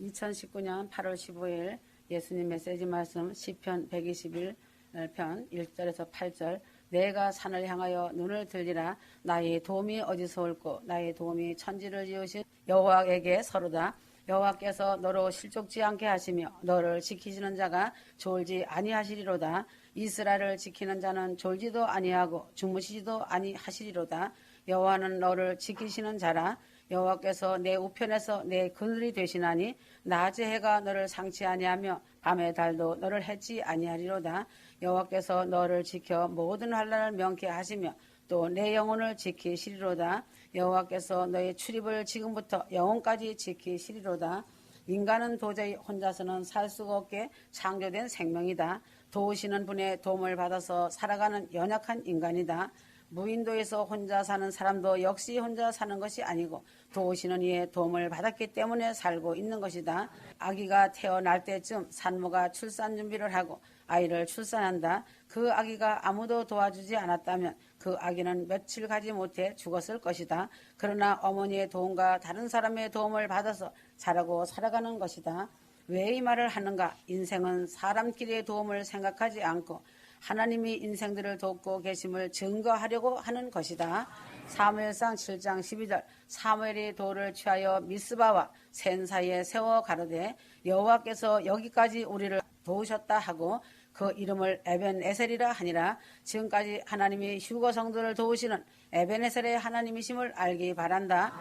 2019년 8월 15일 예수님 메시지 말씀 시편 121편 1절에서 8절 내가 산을 향하여 눈을 들리라 나의 도움이 어디서 올꼬 나의 도움이 천지를 지으신 여호와에게 서로다. 여호와께서 너로 실족지 않게 하시며 너를 지키시는 자가 졸지 아니하시리로다. 이스라엘을 지키는 자는 졸지도 아니하고 주무시지도 아니하시리로다. 여호와는 너를 지키시는 자라. 여호와께서 내 우편에서 내 그늘이 되시나니 낮의 해가 너를 상치 아니하며 밤의 달도 너를 해치 아니하리로다. 여호와께서 너를 지켜 모든 환난을 명케 하시며 또 내 영혼을 지키시리로다. 여호와께서 너의 출입을 지금부터 영혼까지 지키시리로다. 인간은 도저히 혼자서는 살 수가 없게 창조된 생명이다. 도우시는 분의 도움을 받아서 살아가는 연약한 인간이다. 무인도에서 혼자 사는 사람도 역시 혼자 사는 것이 아니고 도우시는 이의 도움을 받았기 때문에 살고 있는 것이다. 아기가 태어날 때쯤 산모가 출산 준비를 하고 아이를 출산한다. 그 아기가 아무도 도와주지 않았다면 그 아기는 며칠 가지 못해 죽었을 것이다. 그러나 어머니의 도움과 다른 사람의 도움을 받아서 자라고 살아가는 것이다. 왜 이 말을 하는가? 인생은 사람끼리의 도움을 생각하지 않고 하나님이 인생들을 돕고 계심을 증거하려고 하는 것이다. 사무엘상 7장 12절 사무엘이 돌을 취하여 미스바와 센 사이에 세워 가로되 여호와께서 여기까지 우리를 도우셨다 하고 그 이름을 에벤에셀이라 하니라. 지금까지 하나님이 휴거 성도를 도우시는 에벤에셀의 하나님이심을 알기 바란다.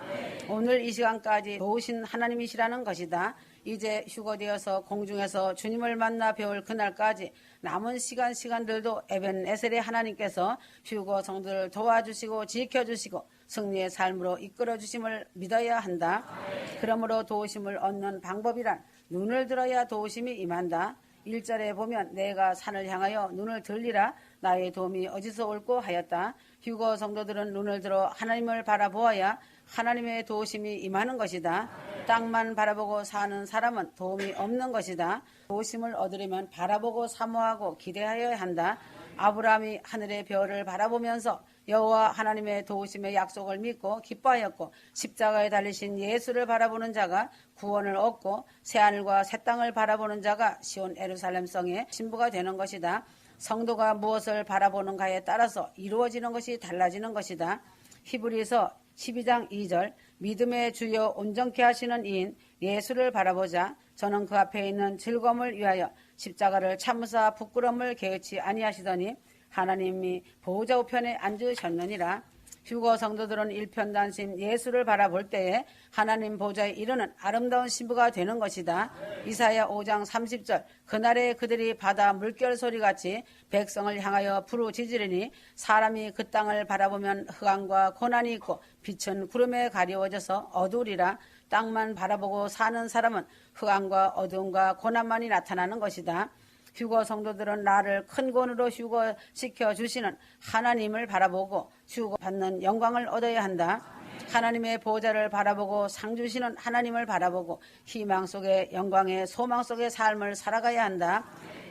오늘 이 시간까지 도우신 하나님이시라는 것이다. 이제 휴거되어서 공중에서 주님을 만나 배울 그날까지 남은 시간들도 에벤에셀의 하나님께서 휴거 성도를 도와주시고 지켜주시고 승리의 삶으로 이끌어주심을 믿어야 한다. 그러므로 도우심을 얻는 방법이란 눈을 들어야 도우심이 임한다. 1절에 보면 내가 산을 향하여 눈을 들리라 나의 도움이 어디서 올꼬 하였다. 휴거 성도들은 눈을 들어 하나님을 바라보아야 하나님의 도우심이 임하는 것이다. 땅만 바라보고 사는 사람은 도움이 없는 것이다. 도우심을 얻으려면 바라보고 사모하고 기대하여야 한다. 아브라함이 하늘의 별을 바라보면서 여호와 하나님의 도우심의 약속을 믿고 기뻐하였고 십자가에 달리신 예수를 바라보는 자가 구원을 얻고 새하늘과 새 땅을 바라보는 자가 시온 예루살렘 성의 신부가 되는 것이다. 성도가 무엇을 바라보는가에 따라서 이루어지는 것이 달라지는 것이다. 히브리서 12장 2절 믿음의 주여 온전케 하시는 이인 예수를 바라보자. 저는 그 앞에 있는 즐거움을 위하여 십자가를 참으사 부끄러움을 개의치 아니하시더니 하나님이 보호자 우편에 앉으셨느니라. 휴거 성도들은 일편단심 예수를 바라볼 때에 하나님 보좌에 이르는 아름다운 신부가 되는 것이다. 이사야 5장 30절 그날에 그들이 바다 물결 소리같이 백성을 향하여 부르짖으리니 사람이 그 땅을 바라보면 흑암과 고난이 있고 빛은 구름에 가리워져서 어두우리라. 땅만 바라보고 사는 사람은 흑암과 어두움과 고난만이 나타나는 것이다. 휴거 성도들은 나를 큰 권으로 휴거시켜 주시는 하나님을 바라보고 휴거받는 영광을 얻어야 한다. 하나님의 보호자를 바라보고 상 주시는 하나님을 바라보고 희망 속에 영광의 소망 속의 삶을 살아가야 한다.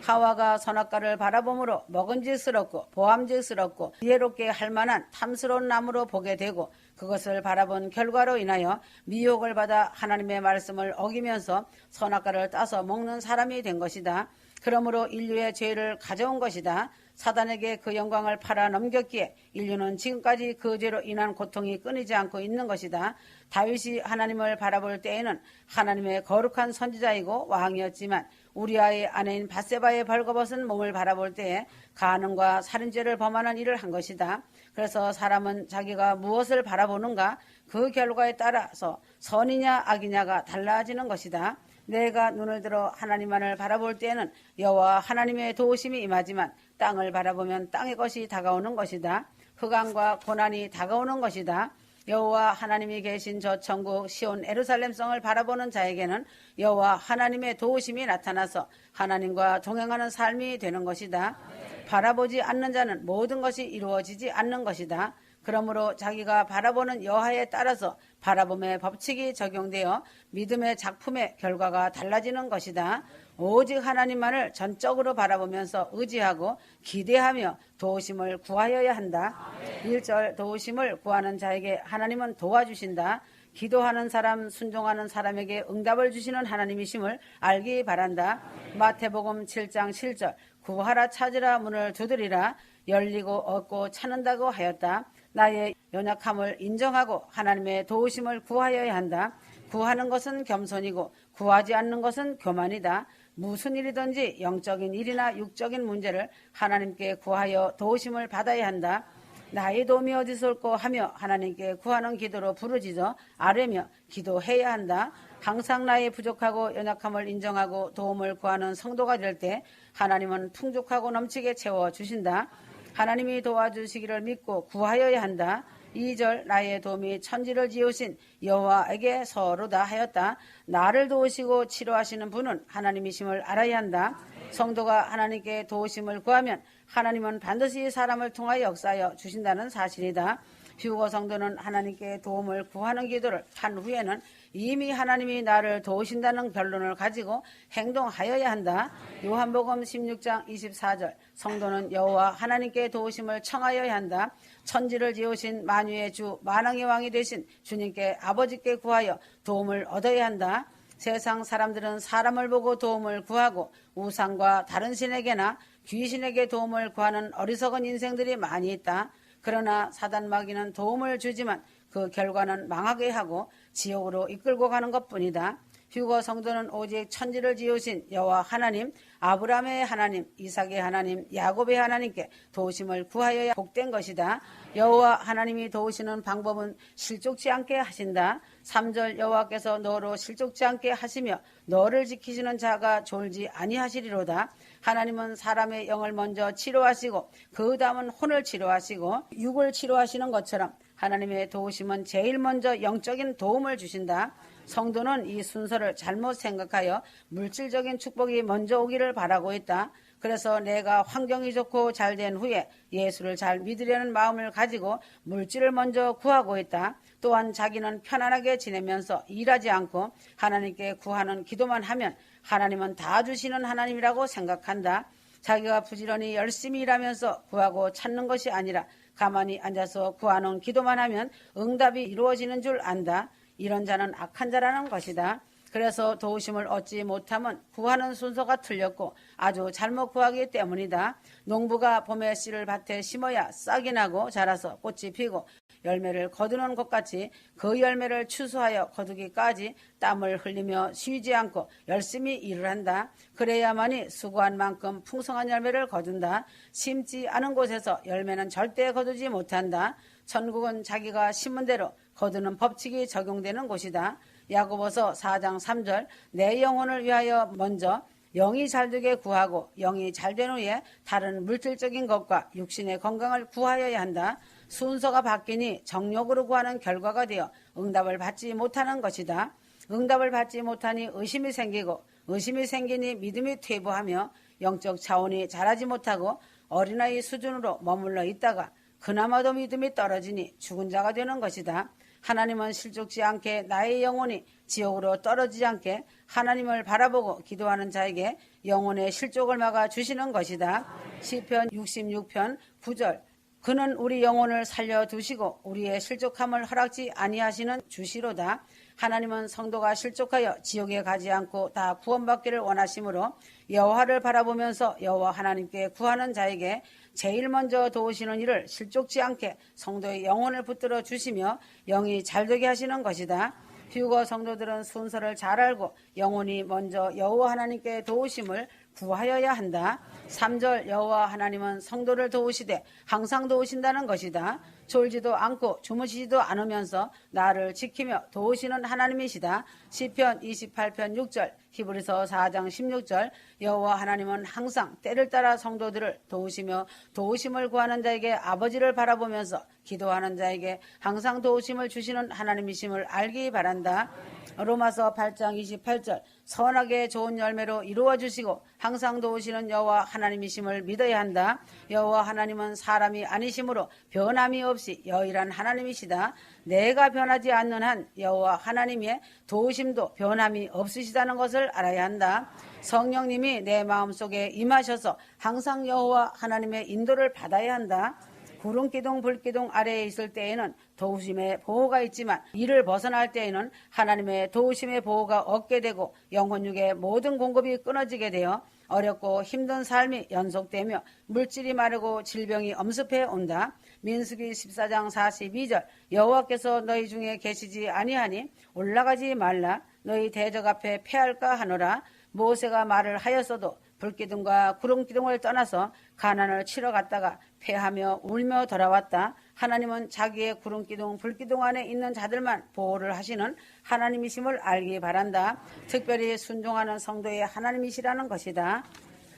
하와가 선악과를 바라봄으로 먹은직스럽고 보암직스럽고 지혜롭게 할 만한 탐스러운 나무로 보게 되고 그것을 바라본 결과로 인하여 미혹을 받아 하나님의 말씀을 어기면서 선악과를 따서 먹는 사람이 된 것이다. 그러므로 인류의 죄를 가져온 것이다. 사단에게 그 영광을 팔아 넘겼기에 인류는 지금까지 그 죄로 인한 고통이 끊이지 않고 있는 것이다. 다윗이 하나님을 바라볼 때에는 하나님의 거룩한 선지자이고 왕이었지만 우리아의 아내인 밧세바의 벌거벗은 몸을 바라볼 때에 간음과 살인죄를 범하는 일을 한 것이다. 그래서 사람은 자기가 무엇을 바라보는가 그 결과에 따라서 선이냐 악이냐가 달라지는 것이다. 내가 눈을 들어 하나님만을 바라볼 때에는 여호와 하나님의 도우심이 임하지만 땅을 바라보면 땅의 것이 다가오는 것이다. 흑암과 고난이 다가오는 것이다. 여호와 하나님이 계신 저 천국 시온 예루살렘 성을 바라보는 자에게는 여호와 하나님의 도우심이 나타나서 하나님과 동행하는 삶이 되는 것이다. 바라보지 않는 자는 모든 것이 이루어지지 않는 것이다. 그러므로 자기가 바라보는 여하에 따라서 바라봄의 법칙이 적용되어 믿음의 작품의 결과가 달라지는 것이다. 오직 하나님만을 전적으로 바라보면서 의지하고 기대하며 도우심을 구하여야 한다. 1절 도우심을 구하는 자에게 하나님은 도와주신다. 기도하는 사람, 순종하는 사람에게 응답을 주시는 하나님이심을 알기 바란다. 마태복음 7장 7절 구하라 찾으라 문을 두드리라 열리고 얻고 찾는다고 하였다. 나의 연약함을 인정하고 하나님의 도우심을 구하여야 한다. 구하는 것은 겸손이고 구하지 않는 것은 교만이다. 무슨 일이든지 영적인 일이나 육적인 문제를 하나님께 구하여 도우심을 받아야 한다. 나의 도움이 어디서 올꼬 하며 하나님께 구하는 기도로 부르짖어 아뢰며 기도해야 한다. 항상 나의 부족하고 연약함을 인정하고 도움을 구하는 성도가 될 때 하나님은 풍족하고 넘치게 채워주신다. 하나님이 도와주시기를 믿고 구하여야 한다. 2절 나의 도움이 천지를 지으신 여호와에게 서로다 하였다. 나를 도우시고 치료하시는 분은 하나님이심을 알아야 한다. 성도가 하나님께 도우심을 구하면 하나님은 반드시 사람을 통하여 역사하여 주신다는 사실이다. 휴거 성도는 하나님께 도움을 구하는 기도를 한 후에는 이미 하나님이 나를 도우신다는 결론을 가지고 행동하여야 한다. 요한복음 16장 24절 성도는 여호와 하나님께 도우심을 청하여야 한다. 천지를 지으신 만유의 주 만왕의 왕이 되신 주님께 아버지께 구하여 도움을 얻어야 한다. 세상 사람들은 사람을 보고 도움을 구하고 우상과 다른 신에게나 귀신에게 도움을 구하는 어리석은 인생들이 많이 있다. 그러나 사단 마귀는 도움을 주지만 그 결과는 망하게 하고 지옥으로 이끌고 가는 것뿐이다. 휴거 성도는 오직 천지를 지으신 여호와 하나님, 아브라함의 하나님, 이삭의 하나님, 야곱의 하나님께 도우심을 구하여야 복된 것이다. 여호와 하나님이 도우시는 방법은 실족지 않게 하신다. 3절 여호와께서 너로 실족지 않게 하시며 너를 지키시는 자가 졸지 아니하시리로다. 하나님은 사람의 영을 먼저 치료하시고 그 다음은 혼을 치료하시고 육을 치료하시는 것처럼 하나님의 도우심은 제일 먼저 영적인 도움을 주신다. 성도는 이 순서를 잘못 생각하여 물질적인 축복이 먼저 오기를 바라고 있다. 그래서 내가 환경이 좋고 잘된 후에 예수를 잘 믿으려는 마음을 가지고 물질을 먼저 구하고 있다. 또한 자기는 편안하게 지내면서 일하지 않고 하나님께 구하는 기도만 하면 하나님은 다 주시는 하나님이라고 생각한다. 자기가 부지런히 열심히 일하면서 구하고 찾는 것이 아니라 가만히 앉아서 구하는 기도만 하면 응답이 이루어지는 줄 안다. 이런 자는 악한 자라는 것이다. 그래서 도우심을 얻지 못하면 구하는 순서가 틀렸고 아주 잘못 구하기 때문이다. 농부가 봄에 씨를 밭에 심어야 싹이 나고 자라서 꽃이 피고 열매를 거두는 것 같이 그 열매를 추수하여 거두기까지 땀을 흘리며 쉬지 않고 열심히 일을 한다. 그래야만이 수고한 만큼 풍성한 열매를 거둔다. 심지 않은 곳에서 열매는 절대 거두지 못한다. 천국은 자기가 심은 대로 거두는 법칙이 적용되는 곳이다. 야고보서 4장 3절 내 영혼을 위하여 먼저 영이 잘되게 구하고 영이 잘된 후에 다른 물질적인 것과 육신의 건강을 구하여야 한다. 순서가 바뀌니 정욕으로 구하는 결과가 되어 응답을 받지 못하는 것이다. 응답을 받지 못하니 의심이 생기고 의심이 생기니 믿음이 퇴보하며 영적 차원이 자라지 못하고 어린아이 수준으로 머물러 있다가 그나마도 믿음이 떨어지니 죽은 자가 되는 것이다. 하나님은 실족지 않게 나의 영혼이 지옥으로 떨어지지 않게 하나님을 바라보고 기도하는 자에게 영혼의 실족을 막아 주시는 것이다. 시편 66편 9절 그는 우리 영혼을 살려두시고 우리의 실족함을 허락지 아니하시는 주시로다. 하나님은 성도가 실족하여 지옥에 가지 않고 다 구원받기를 원하시므로 여호와를 바라보면서 여호와 하나님께 구하는 자에게 제일 먼저 도우시는 일을 실족지 않게 성도의 영혼을 붙들어 주시며 영이 잘되게 하시는 것이다. 휴거 성도들은 순서를 잘 알고 영혼이 먼저 여호와 하나님께 도우심을 구하여야 한다. 3절 여호와 하나님은 성도를 도우시되 항상 도우신다는 것이다. 졸지도 않고 주무시지도 않으면서 나를 지키며 도우시는 하나님이시다. 시편 28편 6절 히브리서 4장 16절 여호와 하나님은 항상 때를 따라 성도들을 도우시며 도우심을 구하는 자에게 아버지를 바라보면서 기도하는 자에게 항상 도우심을 주시는 하나님이심을 알기 바란다. 로마서 8장 28절 선하게 좋은 열매로 이루어 주시고 항상 도우시는 여호와 하나님이심을 믿어야 한다. 여호와 하나님은 사람이 아니심으로 변함이 없이 여일한 하나님이시다. 내가 변하지 않는 한 여호와 하나님의 도우심도 변함이 없으시다는 것을 알아야 한다. 성령님이 내 마음속에 임하셔서 항상 여호와 하나님의 인도를 받아야 한다. 구름 기둥 불 기둥 아래에 있을 때에는 도우심의 보호가 있지만 이를 벗어날 때에는 하나님의 도우심의 보호가 없게 되고 영혼육의 모든 공급이 끊어지게 되어 어렵고 힘든 삶이 연속되며 물질이 마르고 질병이 엄습해 온다. 민수기 14장 42절 여호와께서 너희 중에 계시지 아니하니 올라가지 말라. 너희 대적 앞에 패할까 하노라. 모세가 말을 하였어도 불기둥과 구름기둥을 떠나서 가난을 치러 갔다가 패하며 울며 돌아왔다. 하나님은 자기의 구름기둥 불기둥 안에 있는 자들만 보호를 하시는 하나님이심을 알기 바란다. 특별히 순종하는 성도의 하나님이시라는 것이다.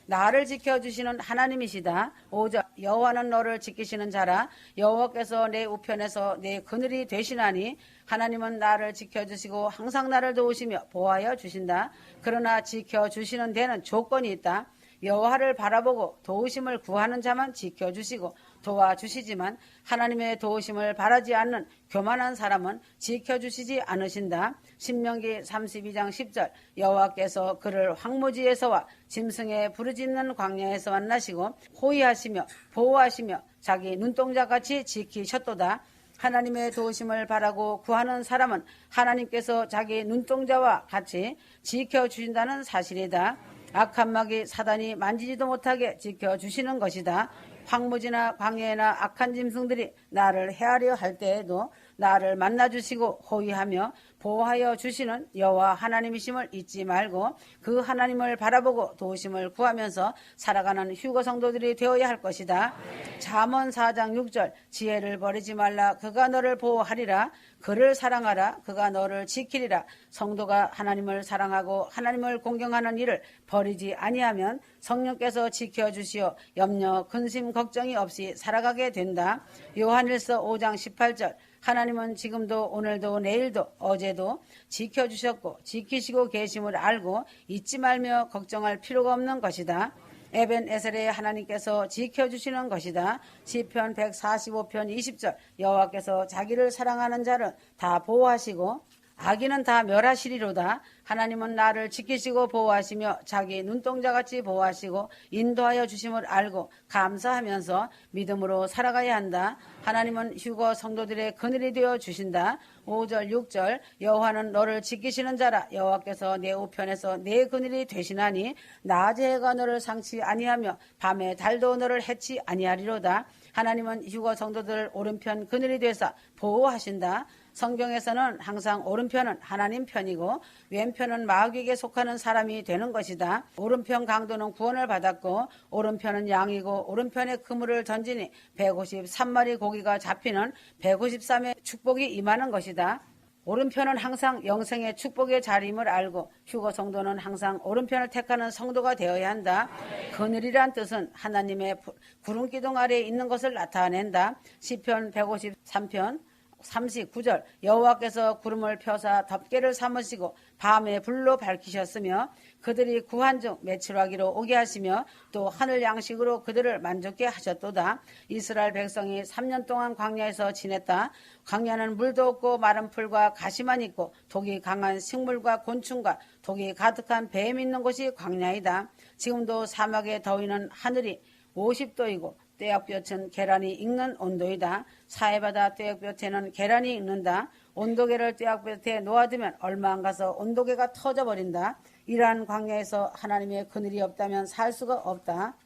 나를 지켜주시는 하나님이시다. 5절 여호와는 너를 지키시는 자라. 여호와께서 내 우편에서 내 그늘이 되시나니 하나님은 나를 지켜주시고 항상 나를 도우시며 보호하여 주신다. 그러나 지켜주시는 데는 조건이 있다. 여호와를 바라보고 도우심을 구하는 자만 지켜주시고 도와주시지만 하나님의 도우심을 바라지 않는 교만한 사람은 지켜주시지 않으신다. 신명기 32장 10절 여호와께서 그를 황무지에서와 짐승의 부르짖는 광야에서 만나시고 호위하시며 보호하시며 자기 눈동자같이 지키셨도다. 하나님의 도우심을 바라고 구하는 사람은 하나님께서 자기 눈동자와 같이 지켜주신다는 사실이다. 악한 마귀 사단이 만지지도 못하게 지켜주시는 것이다. 황무지나 광야나 악한 짐승들이 나를 헤아려 할 때에도 나를 만나주시고 호위하며 보호하여 주시는 여호와 하나님이심을 잊지 말고 그 하나님을 바라보고 도우심을 구하면서 살아가는 휴거 성도들이 되어야 할 것이다. 잠언 4장 6절 지혜를 버리지 말라. 그가 너를 보호하리라. 그를 사랑하라. 그가 너를 지키리라. 성도가 하나님을 사랑하고 하나님을 공경하는 일을 버리지 아니하면 성령께서 지켜주시어 염려 근심 걱정이 없이 살아가게 된다. 요한일서 5장 18절 하나님은 지금도 오늘도 내일도 어제도 지켜주셨고 지키시고 계심을 알고 잊지 말며 걱정할 필요가 없는 것이다. 에벤에셀의 하나님께서 지켜주시는 것이다. 시편 145편 20절 여호와께서 자기를 사랑하는 자를 다 보호하시고 악인은 다 멸하시리로다. 하나님은 나를 지키시고 보호하시며 자기 눈동자같이 보호하시고 인도하여 주심을 알고 감사하면서 믿음으로 살아가야 한다. 하나님은 휴거 성도들의 그늘이 되어 주신다. 5절 6절 여호와는 너를 지키시는 자라. 여호와께서 내 우편에서 내 그늘이 되시나니 낮에 해가 너를 상치 아니하며 밤에 달도 너를 해치 아니하리로다. 하나님은 휴거 성도들 오른편 그늘이 되사 보호하신다. 성경에서는 항상 오른편은 하나님 편이고 왼편은 마귀에게 속하는 사람이 되는 것이다. 오른편 강도는 구원을 받았고 오른편은 양이고 오른편에 그물을 던지니 153마리 고기가 잡히는 153의 축복이 임하는 것이다. 오른편은 항상 영생의 축복의 자리임을 알고 휴거 성도는 항상 오른편을 택하는 성도가 되어야 한다. 그늘이란 뜻은 하나님의 구름 기둥 아래에 있는 것을 나타낸다. 시편 153편 39절 여호와께서 구름을 펴사 덮개를 삼으시고 밤에 불로 밝히셨으며 그들이 구한 중 매출하기로 오게 하시며 또 하늘 양식으로 그들을 만족케 하셨도다. 이스라엘 백성이 3년 동안 광야에서 지냈다. 광야는 물도 없고 마른 풀과 가시만 있고 독이 강한 식물과 곤충과 독이 가득한 뱀이 있는 곳이 광야이다. 지금도 사막의 더위는 하늘이 50도이고 떼약볕은 계란이 익는 온도이다. 사해바다 떼약볕에는 계란이 익는다. 온도계를 떼약볕에 놓아두면 얼마 안 가서 온도계가 터져버린다. 이러한 광야에서 하나님의 그늘이 없다면 살 수가 없다.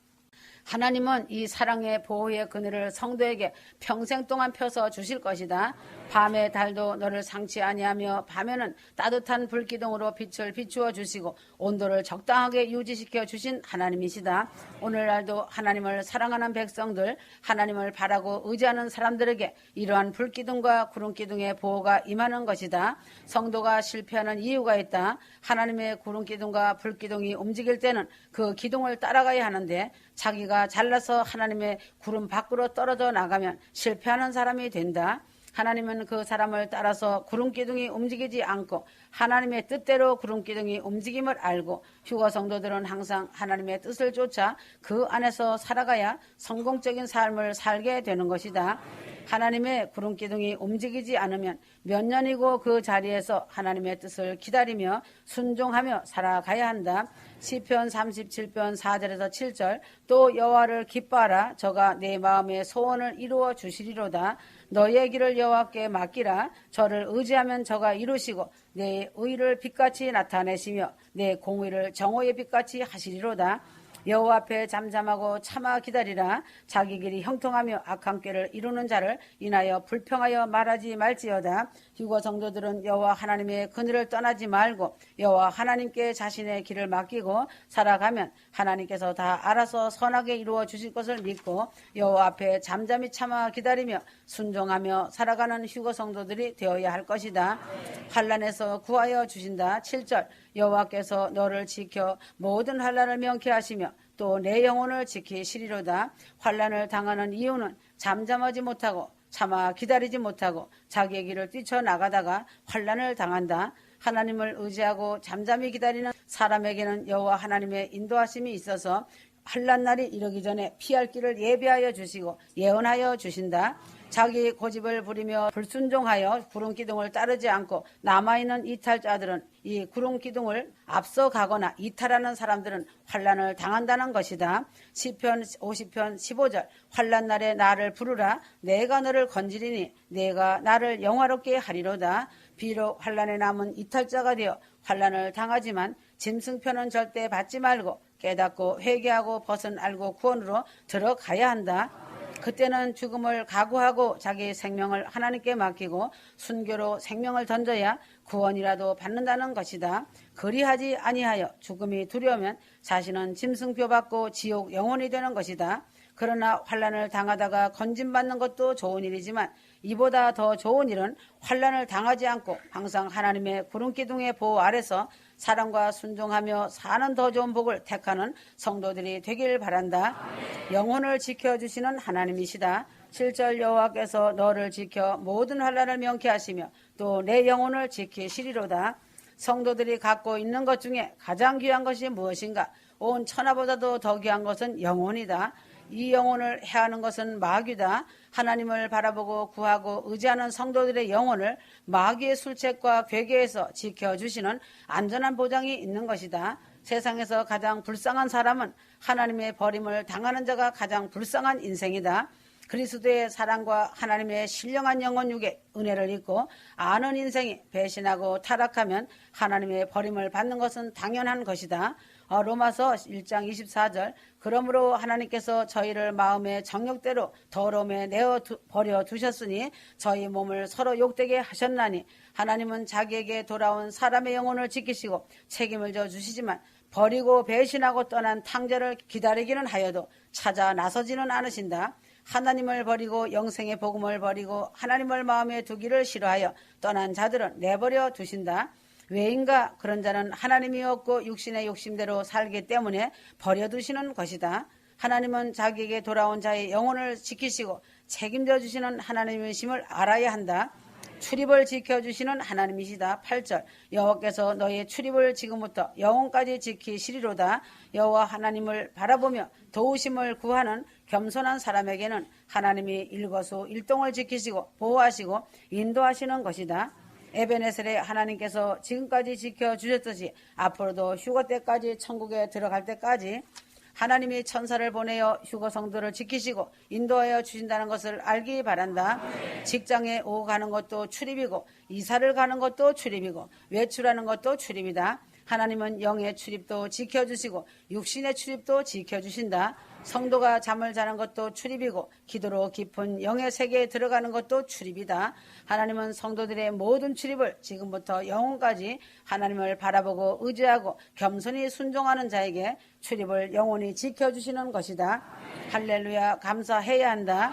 하나님은 이 사랑의 보호의 그늘을 성도에게 평생 동안 펴서 주실 것이다. 밤에 달도 너를 상치 아니하며 밤에는 따뜻한 불기둥으로 빛을 비추어 주시고 온도를 적당하게 유지시켜 주신 하나님이시다. 오늘날도 하나님을 사랑하는 백성들, 하나님을 바라고 의지하는 사람들에게 이러한 불기둥과 구름기둥의 보호가 임하는 것이다. 성도가 실패하는 이유가 있다. 하나님의 구름기둥과 불기둥이 움직일 때는 그 기둥을 따라가야 하는데 자기가 잘나서 하나님의 구름 밖으로 떨어져 나가면 실패하는 사람이 된다. 하나님은 그 사람을 따라서 구름기둥이 움직이지 않고 하나님의 뜻대로 구름기둥이 움직임을 알고 휴거 성도들은 항상 하나님의 뜻을 쫓아 그 안에서 살아가야 성공적인 삶을 살게 되는 것이다. 하나님의 구름기둥이 움직이지 않으면 몇 년이고 그 자리에서 하나님의 뜻을 기다리며 순종하며 살아가야 한다. 시편 37편 4절에서 7절 또 여호와를 기뻐하라. 저가 내 마음의 소원을 이루어 주시리로다. 너의 길을 여호와께 맡기라. 저를 의지하면 저가 이루시고 내 의를 빛같이 나타내시며 내 공의를 정오의 빛같이 하시리로다. 여호와 앞에 잠잠하고 참아 기다리라. 자기 길이 형통하며 악한 꾀를 이루는 자를 인하여 불평하여 말하지 말지어다. 휴거 성도들은 여호와 하나님의 그늘을 떠나지 말고 여호와 하나님께 자신의 길을 맡기고 살아가면 하나님께서 다 알아서 선하게 이루어 주실 것을 믿고 여호와 앞에 잠잠히 참아 기다리며 순종하며 살아가는 휴거 성도들이 되어야 할 것이다. 환난에서 구하여 주신다. 7절 여호와께서 너를 지켜 모든 환난을 명케 하시며 또 내 영혼을 지키시리로다. 환난을 당하는 이유는 잠잠하지 못하고 참아 기다리지 못하고 자기의 길을 뛰쳐나가다가 환난을 당한다. 하나님을 의지하고 잠잠히 기다리는 사람에게는 여호와 하나님의 인도하심이 있어서 환난 날이 이르기 전에 피할 길을 예비하여 주시고 예언하여 주신다. 자기 고집을 부리며 불순종하여 구름기둥을 따르지 않고 남아있는 이탈자들은 이 구름기둥을 앞서가거나 이탈하는 사람들은 환난을 당한다는 것이다. 시편 50편 15절 환난 날에 나를 부르라. 내가 너를 건지리니 내가 나를 영화롭게 하리로다. 비록 환난에 남은 이탈자가 되어 환난을 당하지만 짐승편은 절대 받지 말고 깨닫고 회개하고 벗은 알고 구원으로 들어가야 한다. 그때는 죽음을 각오하고 자기 생명을 하나님께 맡기고 순교로 생명을 던져야 구원이라도 받는다는 것이다. 그리하지 아니하여 죽음이 두려우면 자신은 짐승표 받고 지옥 영혼이 되는 것이다. 그러나 환난을 당하다가 건진받는 것도 좋은 일이지만 이보다 더 좋은 일은 환난을 당하지 않고 항상 하나님의 구름기둥의 보호 아래서 사랑과 순종하며 사는 더 좋은 복을 택하는 성도들이 되길 바란다. 영혼을 지켜주시는 하나님이시다. 7절 여호와께서 너를 지켜 모든 환난을 명케 하시며 또 내 영혼을 지키시리로다. 성도들이 갖고 있는 것 중에 가장 귀한 것이 무엇인가? 온 천하보다도 더 귀한 것은 영혼이다. 이 영혼을 해하는 것은 마귀다. 하나님을 바라보고 구하고 의지하는 성도들의 영혼을 마귀의 술책과 괴계에서 지켜주시는 안전한 보장이 있는 것이다. 세상에서 가장 불쌍한 사람은 하나님의 버림을 당하는 자가 가장 불쌍한 인생이다. 그리스도의 사랑과 하나님의 신령한 영혼 육의 은혜를 잊고 아는 인생이 배신하고 타락하면 하나님의 버림을 받는 것은 당연한 것이다. 로마서 1장 24절 그러므로 하나님께서 저희를 마음의 정욕대로 더러움에 내어 버려 두셨으니 저희 몸을 서로 욕되게 하셨나니 하나님은 자기에게 돌아온 사람의 영혼을 지키시고 책임을 져 주시지만 버리고 배신하고 떠난 탕자를 기다리기는 하여도 찾아 나서지는 않으신다. 하나님을 버리고 영생의 복음을 버리고 하나님을 마음에 두기를 싫어하여 떠난 자들은 내버려 두신다. 왜인가? 그런 자는 하나님이 없고 육신의 욕심대로 살기 때문에 버려두시는 것이다. 하나님은 자기에게 돌아온 자의 영혼을 지키시고 책임져 주시는 하나님이심을 알아야 한다. 출입을 지켜주시는 하나님이시다. 8절 여호와께서 너의 출입을 지금부터 영혼까지 지키시리로다. 여호와 하나님을 바라보며 도우심을 구하는 겸손한 사람에게는 하나님이 일거수일동을 지키시고 보호하시고 인도하시는 것이다. 에베네셀에 하나님께서 지금까지 지켜주셨듯이 앞으로도 휴거 때까지 천국에 들어갈 때까지 하나님이 천사를 보내어 휴거 성도를 지키시고 인도하여 주신다는 것을 알기 바란다. 직장에 오고 가는 것도 출입이고 이사를 가는 것도 출입이고 외출하는 것도 출입이다. 하나님은 영의 출입도 지켜주시고 육신의 출입도 지켜주신다. 성도가 잠을 자는 것도 출입이고 기도로 깊은 영의 세계에 들어가는 것도 출입이다. 하나님은 성도들의 모든 출입을 지금부터 영혼까지 하나님을 바라보고 의지하고 겸손히 순종하는 자에게 출입을 영원히 지켜주시는 것이다. 할렐루야, 감사해야 한다.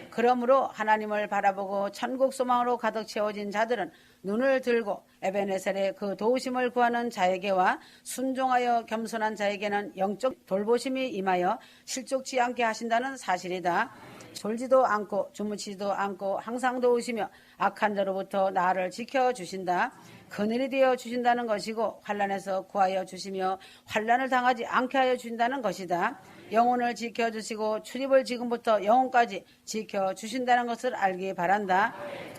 그러므로 하나님을 바라보고 천국 소망으로 가득 채워진 자들은 눈을 들고 에베네셀의 그 도우심을 구하는 자에게와 순종하여 겸손한 자에게는 영적 돌보심이 임하여 실족치 않게 하신다는 사실이다. 졸지도 않고 주무치지도 않고 항상 도우시며 악한 자로부터 나를 지켜주신다. 그늘이 되어 주신다는 것이고 환난에서 구하여 주시며 환난을 당하지 않게 하여 주신다는 것이다. 영혼을 지켜주시고 출입을 지금부터 영혼까지 지켜주신다는 것을 알기 바란다.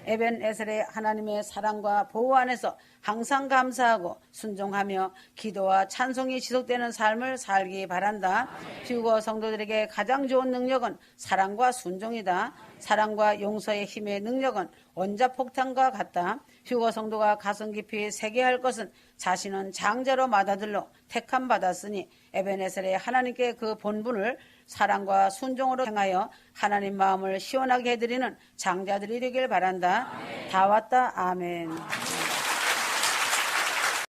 에벤에셀의 하나님의 사랑과 보호 안에서 항상 감사하고 순종하며 기도와 찬송이 지속되는 삶을 살기 바란다. 휴거 성도들에게 가장 좋은 능력은 사랑과 순종이다. 사랑과 용서의 힘의 능력은 원자폭탄과 같다. 휴거 성도가 가슴 깊이 새겨할 것은 자신은 장자로 맏아들로 택함 받았으니 에벤에셀의 하나님께 그 본분을 사랑과 순종으로 행하여 하나님 마음을 시원하게 해드리는 장자들이 되길 바란다. 다 왔다. 아멘.